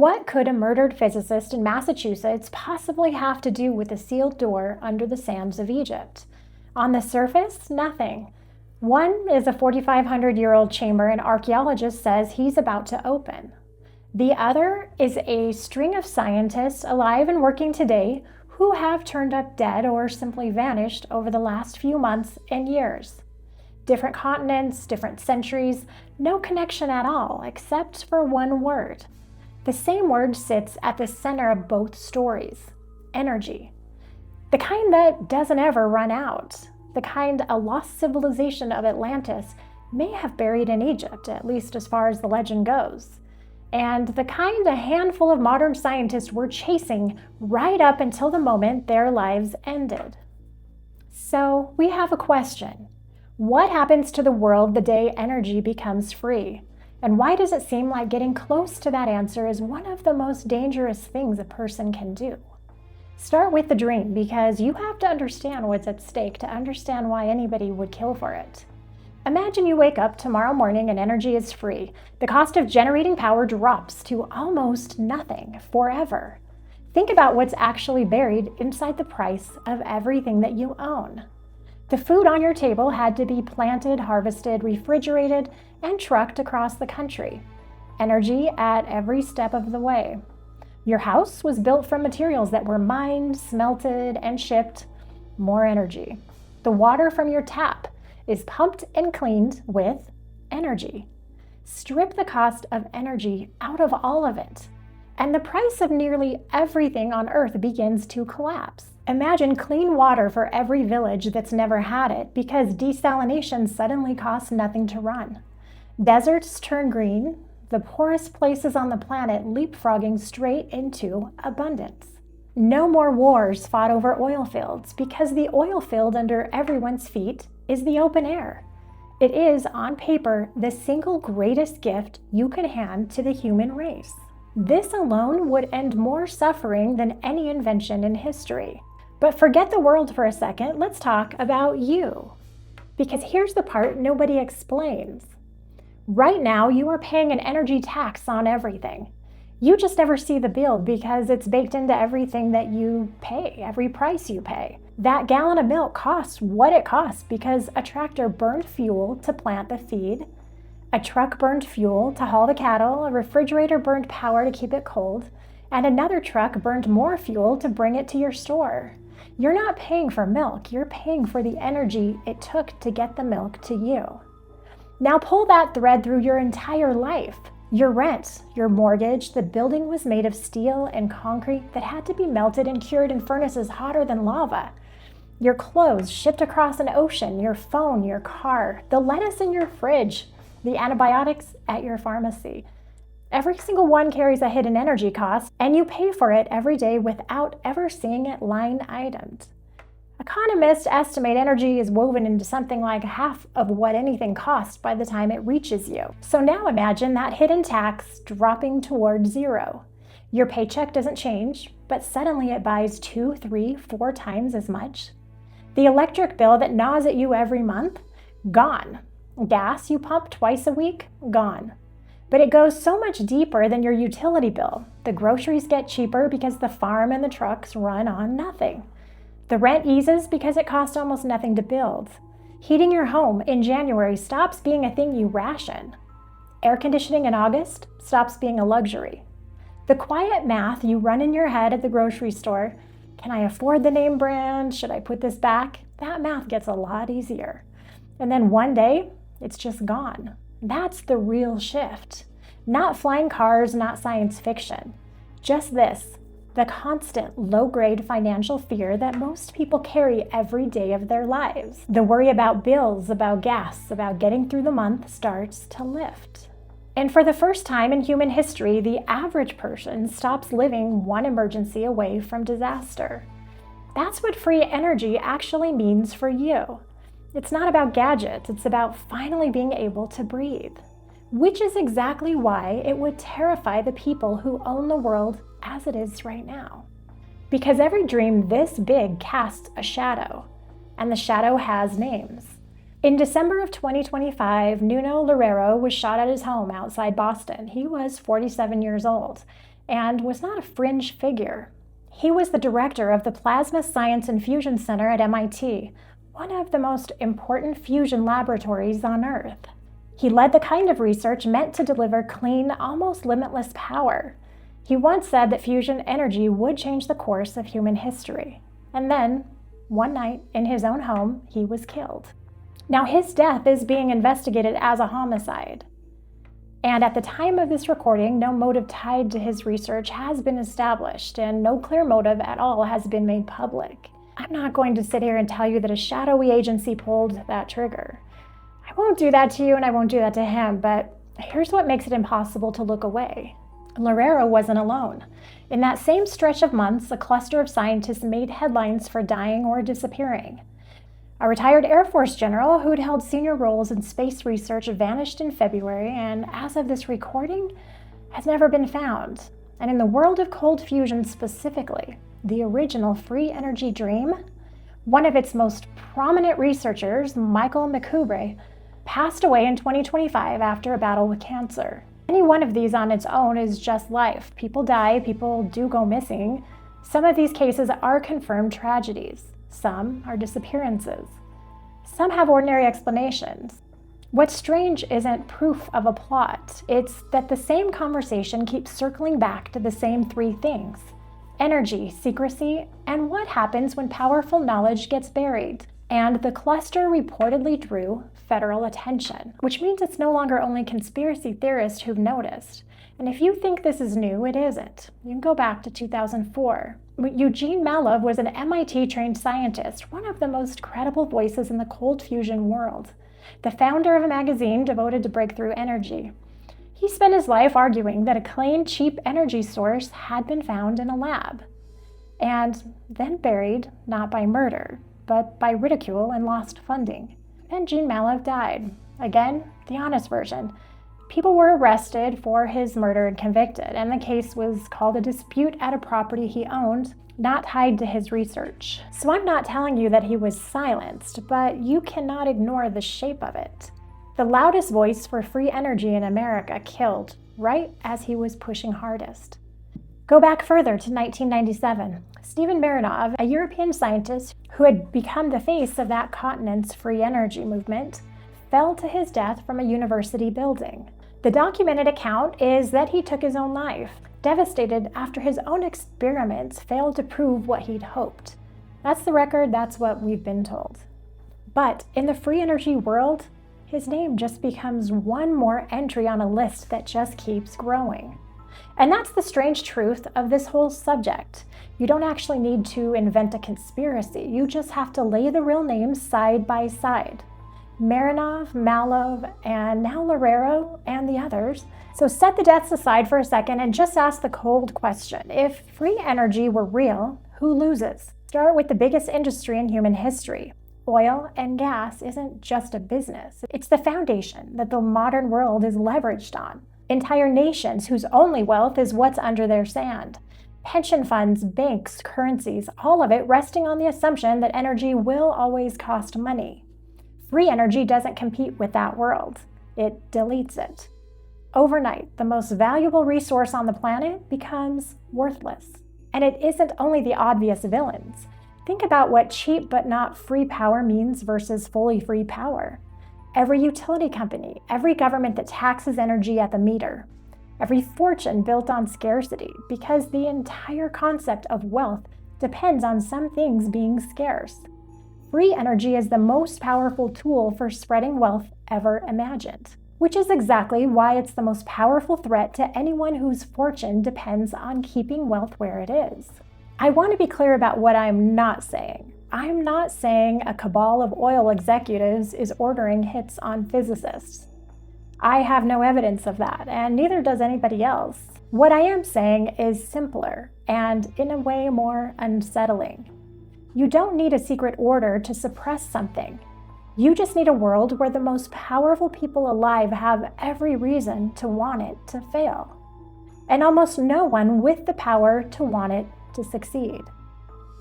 What could a murdered physicist in Massachusetts possibly have to do with a sealed door under the sands of Egypt? On the surface, nothing. One is a 4,500-year-old chamber an archaeologist says he's about to open. The other is a string of scientists alive and working today who have turned up dead or simply vanished over the last few months and years. Different continents, different centuries, no connection at all except for one word. The same word sits at the center of both stories: energy. The kind that doesn't ever run out. The kind a lost civilization of Atlantis may have buried in Egypt, at least as far as the legend goes. And the kind a handful of modern scientists were chasing right up until the moment their lives ended. So we have a question. What happens to the world the day energy becomes free? And why does it seem like getting close to that answer is one of the most dangerous things a person can do? Start with the dream, because you have to understand what's at stake to understand why anybody would kill for it. Imagine you wake up tomorrow morning and energy is free. The cost of generating power drops to almost nothing forever. Think about what's actually buried inside the price of everything that you own. The food on your table had to be planted, harvested, refrigerated, and trucked across the country. Energy at every step of the way. Your house was built from materials that were mined, smelted, and shipped. More energy. The water from your tap is pumped and cleaned with energy. Strip the cost of energy out of all of it, and the price of nearly everything on Earth begins to collapse. Imagine clean water for every village that's never had it because desalination suddenly costs nothing to run. Deserts turn green, the poorest places on the planet leapfrogging straight into abundance. No more wars fought over oil fields because the oil field under everyone's feet is the open air. It is, on paper, the single greatest gift you could hand to the human race. This alone would end more suffering than any invention in history. But forget the world for a second, let's talk about you. Because here's the part nobody explains. Right now, you are paying an energy tax on everything. You just never see the bill because it's baked into everything that you pay, every price you pay. That gallon of milk costs what it costs because a tractor burned fuel to plant the feed, a truck burned fuel to haul the cattle, a refrigerator burned power to keep it cold, and another truck burned more fuel to bring it to your store. You're not paying for milk, you're paying for the energy it took to get the milk to you. Now pull that thread through your entire life. Your rent, your mortgage, the building was made of steel and concrete that had to be melted and cured in furnaces hotter than lava. Your clothes shipped across an ocean, your phone, your car, the lettuce in your fridge, the antibiotics at your pharmacy. Every single one carries a hidden energy cost, and you pay for it every day without ever seeing it line itemed. Economists estimate energy is woven into something like half of what anything costs by the time it reaches you. So now imagine that hidden tax dropping toward zero. Your paycheck doesn't change, but suddenly it buys 2, 3, 4 times as much. The electric bill that gnaws at you every month? Gone. Gas you pump twice a week? Gone. But it goes so much deeper than your utility bill. The groceries get cheaper because the farm and the trucks run on nothing. The rent eases because it costs almost nothing to build. Heating your home in January stops being a thing you ration. Air conditioning in August stops being a luxury. The quiet math you run in your head at the grocery store, can I afford the name brand? Should I put this back? That math gets a lot easier. And then one day, it's just gone. That's the real shift. Not flying cars, not science fiction. Just this, the constant low-grade financial fear that most people carry every day of their lives. The worry about bills, about gas, about getting through the month starts to lift. And for the first time in human history, the average person stops living one emergency away from disaster. That's what free energy actually means for you. It's not about gadgets, it's about finally being able to breathe. Which is exactly why it would terrify the people who own the world as it is right now. Because every dream this big casts a shadow, and the shadow has names. In December of 2025, Nuno Loureiro was shot at his home outside Boston. He was 47 years old, and was not a fringe figure. He was the director of the Plasma Science and Fusion Center at MIT, one of the most important fusion laboratories on Earth. He led the kind of research meant to deliver clean, almost limitless power. He once said that fusion energy would change the course of human history. And then, one night, in his own home, he was killed. Now, his death is being investigated as a homicide. And at the time of this recording, no motive tied to his research has been established, and no clear motive at all has been made public. I'm not going to sit here and tell you that a shadowy agency pulled that trigger. I won't do that to you, and I won't do that to him, but here's what makes it impossible to look away. Loureiro wasn't alone. In that same stretch of months, a cluster of scientists made headlines for dying or disappearing. A retired Air Force general who'd held senior roles in space research vanished in February, and as of this recording, has never been found. And in the world of cold fusion specifically, the original free energy dream, one of its most prominent researchers, Michael McCubre, passed away in 2025 after a battle with cancer. Any one of these on its own is just life. People die, people do go missing. Some of these cases are confirmed tragedies. Some are disappearances. Some have ordinary explanations. What's strange isn't proof of a plot. It's that the same conversation keeps circling back to the same three things: energy, secrecy, and what happens when powerful knowledge gets buried. And the cluster reportedly drew federal attention, which means it's no longer only conspiracy theorists who've noticed. And if you think this is new, it isn't. You can go back to 2004. Eugene Malov was an MIT-trained scientist, one of the most credible voices in the cold fusion world, the founder of a magazine devoted to breakthrough energy. He spent his life arguing that a clean, cheap energy source had been found in a lab, and then buried, not by murder, but by ridicule and lost funding. And Gene Malov died. Again, the honest version. People were arrested for his murder and convicted, and the case was called a dispute at a property he owned, not tied to his research. So I'm not telling you that he was silenced, but you cannot ignore the shape of it. The loudest voice for free energy in America killed right as he was pushing hardest. Go back further to 1997. Stephen Marinov, a European scientist who had become the face of that continent's free energy movement, fell to his death from a university building. The documented account is that he took his own life, devastated after his own experiments failed to prove what he'd hoped. That's the record, that's what we've been told. But in the free energy world, his name just becomes one more entry on a list that just keeps growing. And that's the strange truth of this whole subject. You don't actually need to invent a conspiracy. You just have to lay the real names side by side. Marinov, Malov, and now Loureiro, and the others. So set the deaths aside for a second and just ask the cold question. If free energy were real, who loses? Start with the biggest industry in human history. Oil and gas isn't just a business. It's the foundation that the modern world is leveraged on. Entire nations whose only wealth is what's under their sand. Pension funds, banks, currencies, all of it resting on the assumption that energy will always cost money. Free energy doesn't compete with that world. It deletes it. Overnight, the most valuable resource on the planet becomes worthless. And it isn't only the obvious villains. Think about what cheap but not free power means versus fully free power. Every utility company, every government that taxes energy at the meter, every fortune built on scarcity, because the entire concept of wealth depends on some things being scarce. Free energy is the most powerful tool for spreading wealth ever imagined, which is exactly why it's the most powerful threat to anyone whose fortune depends on keeping wealth where it is. I want to be clear about what I'm not saying. I'm not saying a cabal of oil executives is ordering hits on physicists. I have no evidence of that, and neither does anybody else. What I am saying is simpler and, in a way, more unsettling. You don't need a secret order to suppress something. You just need a world where the most powerful people alive have every reason to want it to fail, and almost no one with the power to want it to succeed.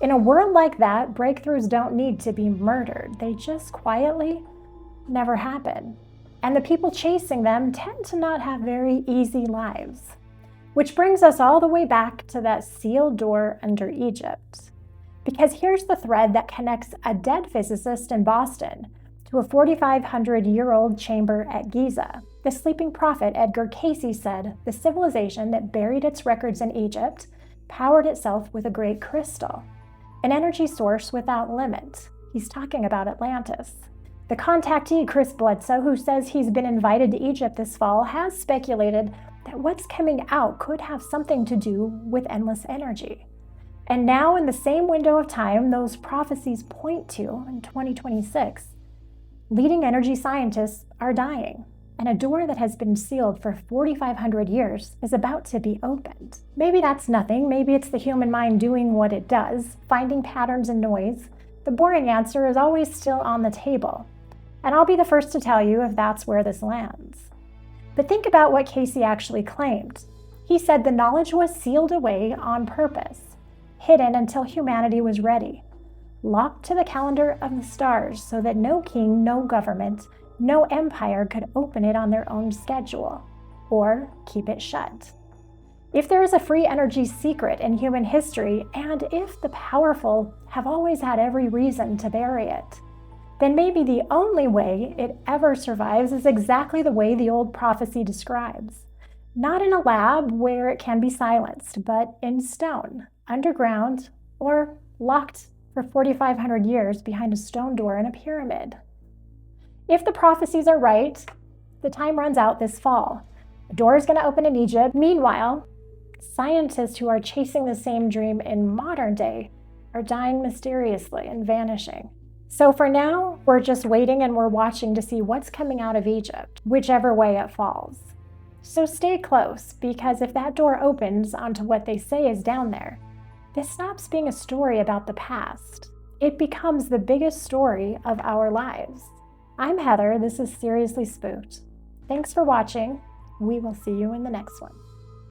In a world like that, breakthroughs don't need to be murdered. They just quietly never happen. And the people chasing them tend to not have very easy lives. Which brings us all the way back to that sealed door under Egypt. Because here's the thread that connects a dead physicist in Boston to a 4,500-year-old chamber at Giza. The sleeping prophet Edgar Cayce said the civilization that buried its records in Egypt powered itself with a great crystal, an energy source without limit. He's talking about Atlantis. The contactee, Chris Bledsoe, who says he's been invited to Egypt this fall, has speculated that what's coming out could have something to do with endless energy. And now, in the same window of time those prophecies point to, in 2026, leading energy scientists are dying, and a door that has been sealed for 4,500 years is about to be opened. Maybe that's nothing. Maybe it's the human mind doing what it does, finding patterns and noise. The boring answer is always still on the table. And I'll be the first to tell you if that's where this lands. But think about what Cayce actually claimed. He said the knowledge was sealed away on purpose, hidden until humanity was ready, locked to the calendar of the stars so that no king, no government, no empire could open it on their own schedule or keep it shut. If there is a free energy secret in human history, and if the powerful have always had every reason to bury it, then maybe the only way it ever survives is exactly the way the old prophecy describes. Not in a lab where it can be silenced, but in stone, underground, or locked for 4,500 years behind a stone door in a pyramid. If the prophecies are right, the time runs out this fall. The door is going to open in Egypt. Meanwhile, scientists who are chasing the same dream in modern day are dying mysteriously and vanishing. So for now, we're just waiting and we're watching to see what's coming out of Egypt, whichever way it falls. So stay close, because if that door opens onto what they say is down there, this stops being a story about the past. It becomes the biggest story of our lives. I'm Heather. This is Seriously Spooked. Thanks for watching. We will see you in the next one.